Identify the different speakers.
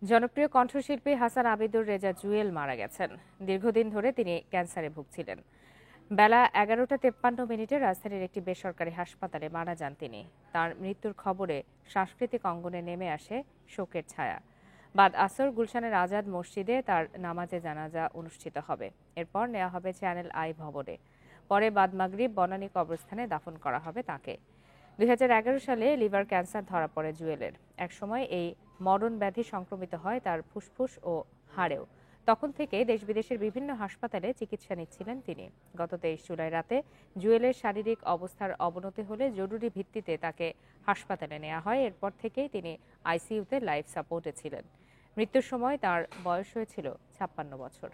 Speaker 1: জনপ্রিয় কণ্ঠশিল্পী হাসান আবিদুর রেজা জুয়েল মারা গেছেন। দীর্ঘদিন ধরে তিনি ক্যান্সারে ভুগছিলেন। বেলা 11:53 রাজধানীর একটি বেসরকারি হাসপাতালে মারা যান তিনি। তার মৃত্যুর খবরে সাংস্কৃতিক অঙ্গনে নেমে আসে শোকের ছায়া। বাদ আসর গুলশানের আজাদ মসজিদে তার নামাজে জানাজা অনুষ্ঠিত হবে। এরপর নেওয়া হবে চ্যানেল আই ভবনে। পরে বাদ মাগরিব বনানী কবরস্থানে দাফন করা হবে তাকে। 2011 সালে লিভার ক্যান্সার ধরা পড়ে জুয়েলের। একসময় এই মরণ ব্যাধি সংক্রমিত হয় তার ফুসফুস ও হাড়েও। তখন থেকে দেশ বিদেশের বিভিন্ন হাসপাতালে চিকিৎসা নিচ্ছিলেন তিনি। গত 23 জুলাই রাতে জুয়েলের শারীরিক অবস্থার অবনতি হলে জরুরি ভিত্তিতে তাকে হাসপাতালে নেওয়া হয়। এরপর থেকেই তিনি আইসিইউতে লাইফ সাপোর্টে ছিলেন। মৃত্যুর সময় তার বয়স হয়েছিল 56 বছর।